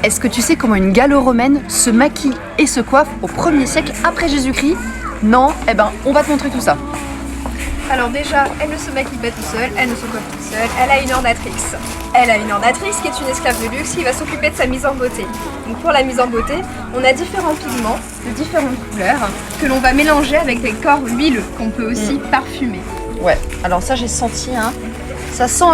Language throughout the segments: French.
Est-ce que tu sais comment une gallo-romaine se maquille et se coiffe au 1er siècle après Jésus-Christ? Non? Eh ben, on va te montrer tout ça. Alors déjà, elle ne se maquille pas tout seule, elle ne se coiffe toute seule, elle a une ornatrice. Elle a une ornatrice qui est une esclave de luxe qui va s'occuper de sa mise en beauté. Donc pour la mise en beauté, on a différents pigments de différentes couleurs que l'on va mélanger avec des corps huileux qu'on peut aussi parfumer. Ouais, alors ça j'ai senti, hein. Ça sent...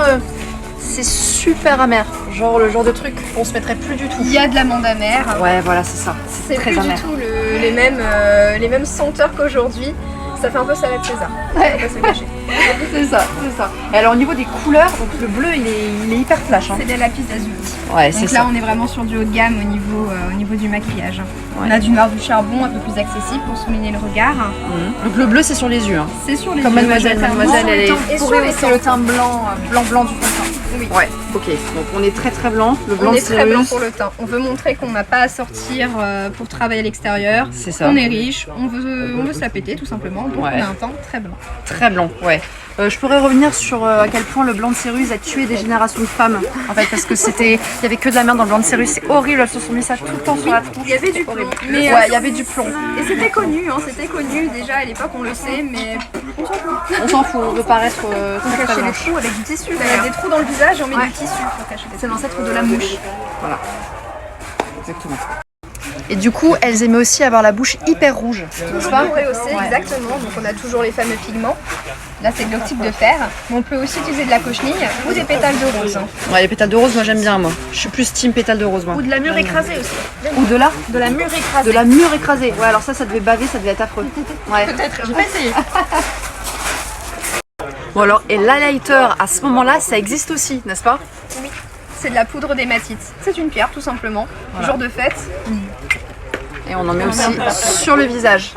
c'est super amer. Genre le genre de truc qu'on se mettrait plus du tout. Il y a de l'amande amère. Ouais, voilà, c'est ça. C'est très plus amer. du tout les mêmes senteurs qu'aujourd'hui. Ça fait un peu salade César. Ouais. On va se cacher. C'est ça, c'est ça. Et alors au niveau des couleurs, donc le bleu il est hyper flash. Hein. C'est des lapis lazuli. Ouais, c'est Donc ça. là, on est vraiment sur du haut de gamme au niveau du maquillage. Ouais. On a du noir du charbon un peu plus accessible pour souligner le regard. Donc le bleu c'est sur les yeux. Hein. C'est sur les Comme yeux. Mademoiselle, majoritairement. elle est Et sur pour les rehausser le teint blanc, blanc du fond de teint. Oui. Ouais, ok. Donc on est très blanc. Le blanc On de est très blanc Cyrus. pour le teint. On veut montrer qu'on n'a pas à sortir pour travailler à l'extérieur. C'est ça. On est riche, on veut se la péter tout simplement. Donc Ouais. on a un teint très blanc. Très blanc, ouais. Je pourrais revenir sur à quel point le blanc de Cyrus a tué des générations de femmes. En fait, parce que il y avait que de la merde dans le blanc de Cyrus. C'est horrible, elles se sont mis ça tout le temps sur la tronche. Il y avait du plomb. Mais ouais, il y avait du plomb. Et c'était connu, hein, c'était connu déjà à l'époque, on le sait, mais on s'en fout. On s'en fout, on veut paraître On très cachait les blanche. trous avec du tissu. Il y a des trous dans le visage et on met Ouais. du tissu pour cacher les C'est trous. l'ancêtre de la mouche. Voilà. Exactement. Et du coup, elles aimaient aussi avoir la bouche hyper rouge. Toujours rehaussé, exactement. Donc on a toujours les fameux pigments. Là c'est de l'octype de fer. Mais on peut aussi utiliser de la cochenille ou des pétales de rose. Ouais, les pétales de rose, moi j'aime bien, moi. Je suis plus team pétales de rose, moi. Ou de la mûre écrasée aussi. Ou de là De la mûre écrasée. De la mûre écrasée. Ouais, alors ça devait baver, ça devait être affreux. Ouais. Peut-être, j'ai pas essayé. Bon alors, et l'highlighter, à ce moment-là, ça existe aussi, n'est-ce pas? Oui. C'est de la poudre d'hématite. C'est une pierre tout simplement. Voilà. Jour de fête. Et on en met aussi sur le visage.